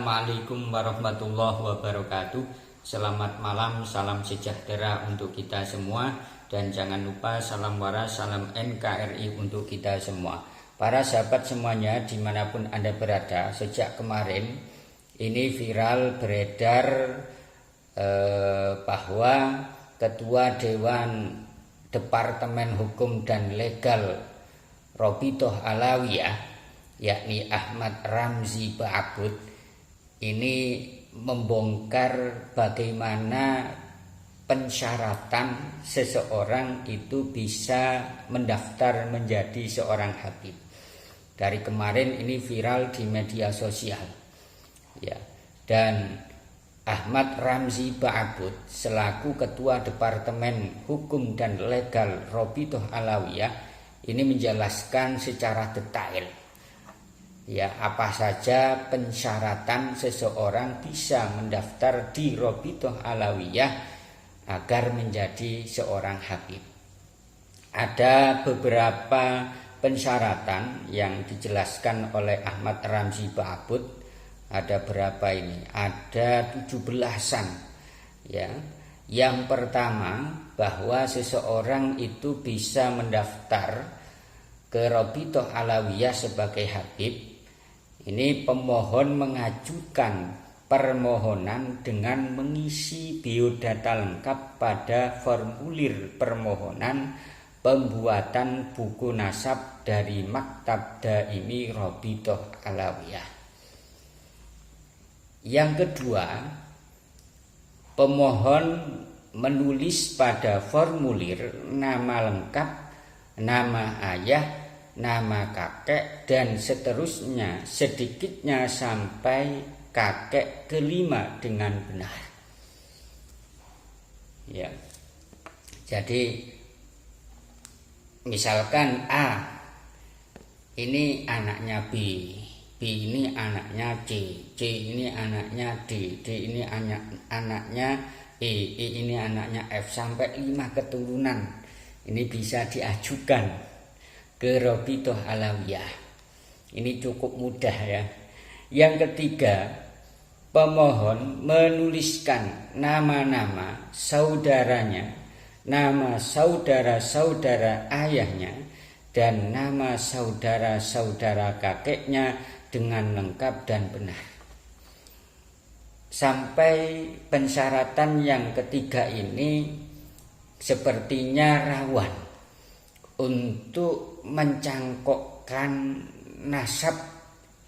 Assalamualaikum warahmatullahi wabarakatuh. Selamat malam, salam sejahtera untuk kita semua. Dan jangan lupa salam waras, salam NKRI untuk kita semua. Para sahabat semuanya dimanapun Anda berada, sejak kemarin ini viral beredar bahwa Ketua Dewan Departemen Hukum dan Legal Robitoh Alawiyah, yakni Ahmad Ramzi Ba'abud, ini membongkar bagaimana pensyaratan seseorang itu bisa mendaftar menjadi seorang habib. Dari kemarin ini viral di media sosial, ya. Dan Ahmad Ramzi Ba'abud selaku Ketua Departemen Hukum dan Legal Robitoh Alawiyah ini menjelaskan secara detail, ya, apa saja pensyaratan seseorang bisa mendaftar di Robitoh Alawiyah agar menjadi seorang habib. Ada beberapa pensyaratan yang dijelaskan oleh Ahmad Ramzi Ba'abud. Ada berapa ini? Ada 17-an, ya. Yang pertama, bahwa seseorang itu bisa mendaftar ke Robitoh Alawiyah sebagai habib. Ini pemohon mengajukan permohonan dengan mengisi biodata lengkap pada formulir permohonan pembuatan buku nasab dari Maktab Daimi Robitoh Alawiyah. Yang kedua, pemohon menulis pada formulir nama lengkap, nama ayah, nama kakek, dan seterusnya, sedikitnya sampai kakek kelima dengan benar, ya. Jadi misalkan A ini anaknya B, B ini anaknya C, C ini anaknya D, D ini anaknya E, E ini anaknya F, sampai 5 keturunan. Ini bisa diajukan ke Robitoh Alawiyah. Ini cukup mudah, ya. Yang ketiga, pemohon menuliskan nama-nama saudaranya, nama saudara-saudara ayahnya, dan nama saudara-saudara kakeknya dengan lengkap dan benar. Sampai pensyaratan yang ketiga ini sepertinya rawan untuk mencangkokkan nasab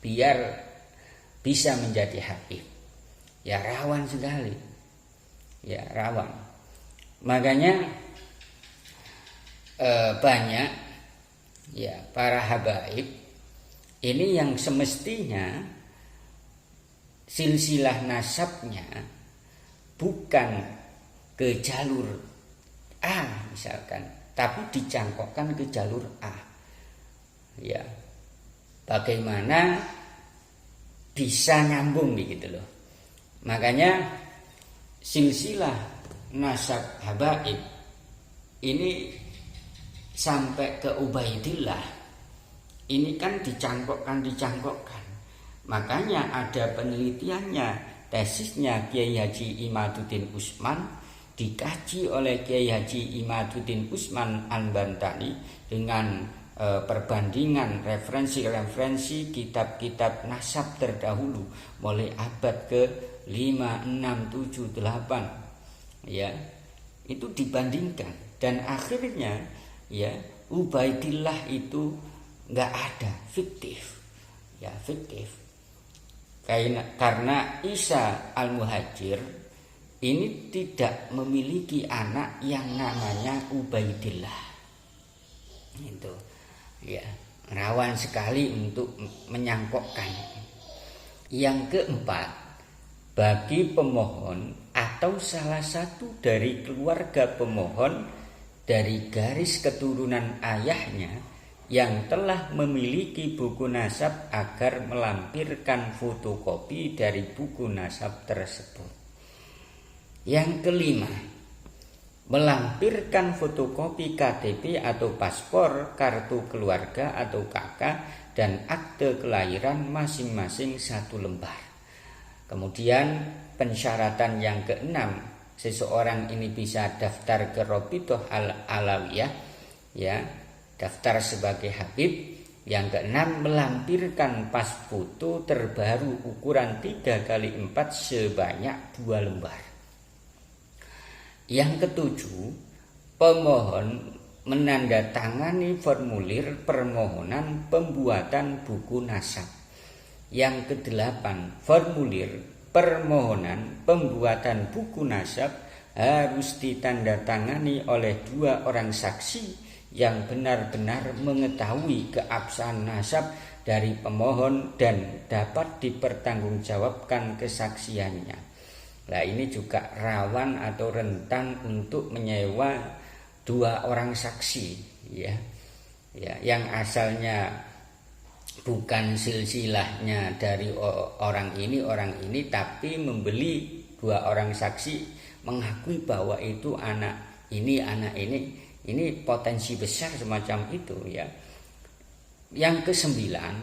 biar bisa menjadi habib. Ya, rawan sekali. Ya, rawan. Makanya banyak, ya, para habaib ini yang semestinya silsilah nasabnya bukan ke jalur A misalkan, tapi dicangkokkan ke jalur A. Ya, bagaimana bisa nyambung gitu loh. Makanya silsilah nasab habaib ini sampai ke Ubaidillah ini kan dicangkokkan. Makanya ada penelitiannya, tesisnya Kiai Haji Imaduddin Usman, dikaji oleh Kiai Haji Imaduddin Usman Al-Bantani dengan perbandingan referensi kitab-kitab nasab terdahulu mulai abad ke 5, 6, 7, 8, ya. Itu dibandingkan dan akhirnya, ya, Ubaidillah itu nggak ada, fiktif, ya, fiktif. Karena Isa Al-Muhajir ini tidak memiliki anak yang namanya Ubaidillah. Itu, ya, rawan sekali untuk menyangkokkan. Yang keempat, bagi pemohon atau salah satu dari keluarga pemohon dari garis keturunan ayahnya yang telah memiliki buku nasab agar melampirkan fotokopi dari buku nasab tersebut. Yang kelima, melampirkan fotokopi KTP atau paspor, kartu keluarga atau KK, dan akte kelahiran masing-masing 1 lembar. Kemudian pensyaratan yang keenam, seseorang ini bisa daftar ke Rabithah Alawiyah, ya, daftar sebagai habib. Yang keenam, melampirkan pas foto terbaru ukuran 3x4 sebanyak 2 lembar. Yang ketujuh, pemohon menandatangani formulir permohonan pembuatan buku nasab. Yang kedelapan, formulir permohonan pembuatan buku nasab harus ditandatangani oleh 2 orang saksi yang benar-benar mengetahui keabsahan nasab dari pemohon dan dapat dipertanggungjawabkan kesaksiannya. Nah, ini juga rawan atau rentan untuk menyewa 2 orang saksi, ya, yang asalnya bukan silsilahnya dari orang ini, tapi membeli 2 orang saksi mengakui bahwa itu anak ini potensi besar semacam itu, ya. Yang kesembilan,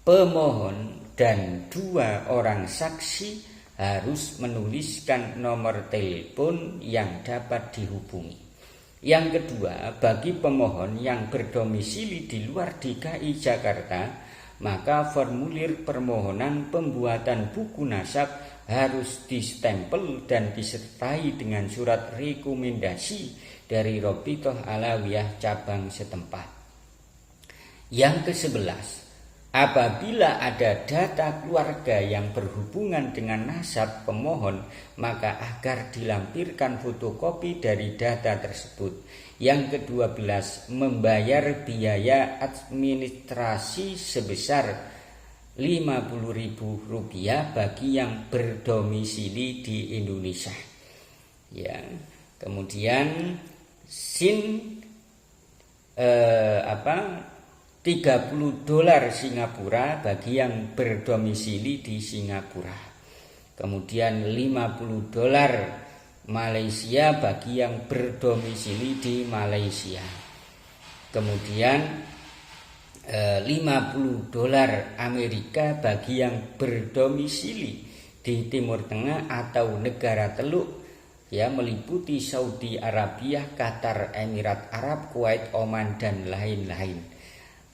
pemohon dan 2 orang saksi harus menuliskan nomor telepon yang dapat dihubungi. Yang kedua, bagi pemohon yang berdomisili di luar DKI Jakarta, maka formulir permohonan pembuatan buku nasab harus distempel dan disertai dengan surat rekomendasi dari Rabithah Alawiyah cabang setempat. Yang ke-11, apabila ada data keluarga yang berhubungan dengan nasab pemohon, maka agar dilampirkan fotokopi dari data tersebut. Yang ke-12, membayar biaya administrasi sebesar Rp50.000 bagi yang berdomisili di Indonesia. Ya, kemudian $30 Singapura bagi yang berdomisili di Singapura. Kemudian $50 Malaysia bagi yang berdomisili di Malaysia. Kemudian $50 Amerika bagi yang berdomisili di Timur Tengah atau negara Teluk, ya, meliputi Saudi Arabia, Qatar, Emirat Arab, Kuwait, Oman dan lain-lain.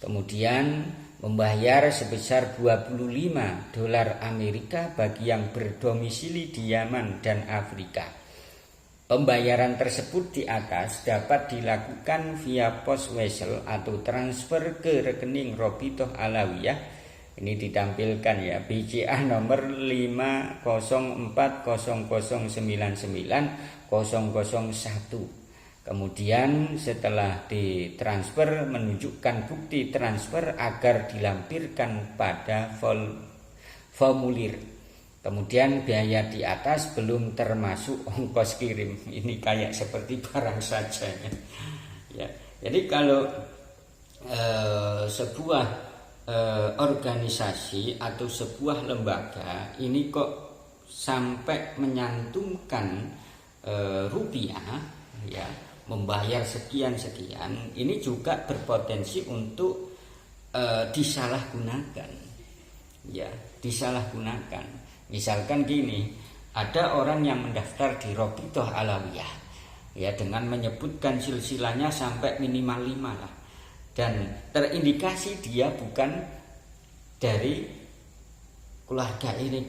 Kemudian membayar sebesar $25 Amerika bagi yang berdomisili di Yaman dan Afrika. Pembayaran tersebut di atas dapat dilakukan via pos wesel atau transfer ke rekening Rabithah Alawiyah. Ini ditampilkan, ya, BCA nomor 50400990001. Kemudian setelah ditransfer, menunjukkan bukti transfer agar dilampirkan pada formulir. Kemudian biaya di atas belum termasuk ongkos kirim. Ini kayak seperti barang saja, ya. Jadi kalau sebuah organisasi atau sebuah lembaga ini kok sampai menyantumkan rupiah, ya, membayar sekian-sekian, ini juga berpotensi untuk disalahgunakan, ya, disalahgunakan. Misalkan gini, ada orang yang mendaftar di Rabithah Alawiyah, ya, dengan menyebutkan silsilahnya sampai minimal 5 lah, dan terindikasi dia bukan dari keluarga ini,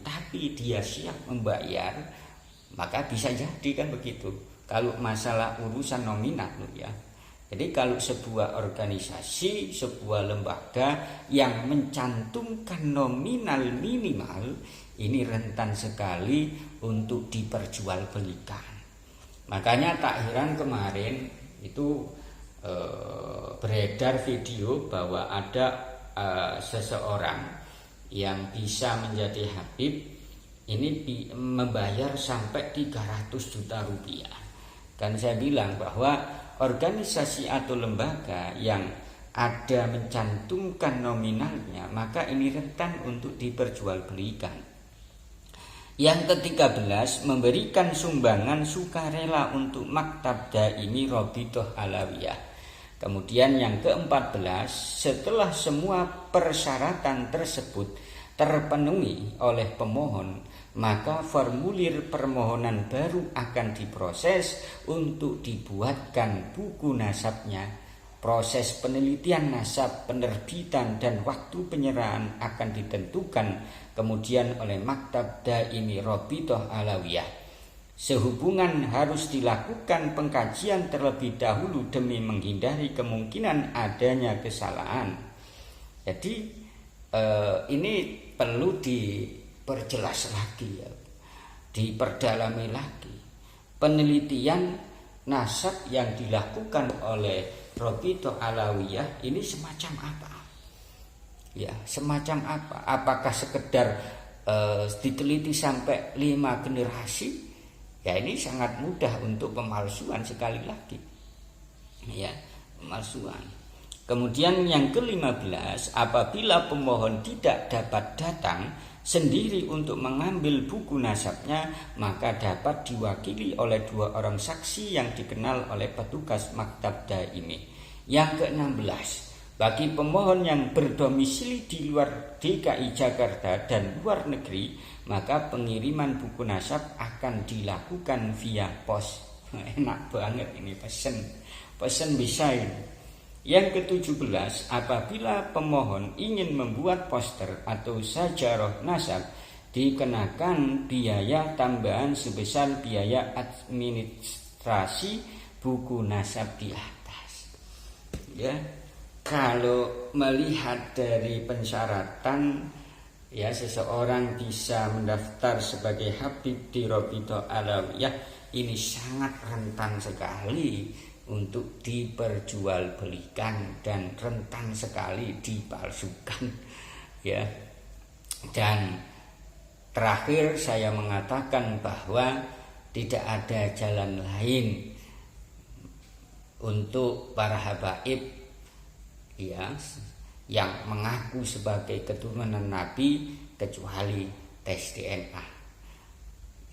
tapi dia siap membayar, maka bisa jadi kan begitu. Kalau masalah urusan nominal, ya. Jadi kalau sebuah organisasi, sebuah lembaga yang mencantumkan nominal minimal, ini rentan sekali untuk diperjualbelikan. Makanya tak heran kemarin itu beredar video bahwa ada seseorang yang bisa menjadi habib ini membayar sampai 300 juta rupiah. Dan saya bilang bahwa organisasi atau lembaga yang ada mencantumkan nominalnya, maka ini rentan untuk diperjualbelikan. Yang ke-13, memberikan sumbangan sukarela untuk Maktab Daimi Rabithah Alawiyah. Kemudian yang ke-14, setelah semua persyaratan tersebut terpenuhi oleh pemohon, maka formulir permohonan baru akan diproses untuk dibuatkan buku nasabnya. Proses penelitian nasab, penerbitan, dan waktu penyerahan akan ditentukan kemudian oleh Maktab Daimi Rabithah Alawiyah. Sehubungan harus dilakukan pengkajian terlebih dahulu demi menghindari kemungkinan adanya kesalahan. Jadi ini perlu diperjelas lagi ya, diperdalami lagi. Penelitian nasab yang dilakukan oleh Rabithah Alawiyah ini semacam apa? Ya, semacam apa? Apakah sekedar diteliti sampai 5 generasi? Ya, ini sangat mudah untuk pemalsuan sekali lagi. Ya, pemalsuan. Kemudian yang ke-15, apabila pemohon tidak dapat datang sendiri untuk mengambil buku nasabnya, maka dapat diwakili oleh 2 orang saksi yang dikenal oleh petugas Maktab Daimi. Yang ke-16, bagi pemohon yang berdomisili di luar DKI Jakarta dan luar negeri, maka pengiriman buku nasab akan dilakukan via pos. Enak banget ini, pesen bisa ini. Yang ke-17, apabila pemohon ingin membuat poster atau sajarah nasab, dikenakan biaya tambahan sebesar biaya administrasi buku nasab di atas. Ya, kalau melihat dari pensyaratan, ya, seseorang bisa mendaftar sebagai Habib di Rabithah Alawiyah, ini sangat rentan sekali untuk diperjualbelikan dan rentan sekali dipalsukan, ya. Dan terakhir saya mengatakan bahwa tidak ada jalan lain untuk para habaib, ya, yang mengaku sebagai keturunan Nabi kecuali tes DNA.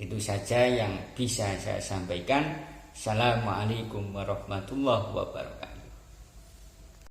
Itu saja yang bisa saya sampaikan. Assalamualaikum warahmatullahi wabarakatuh.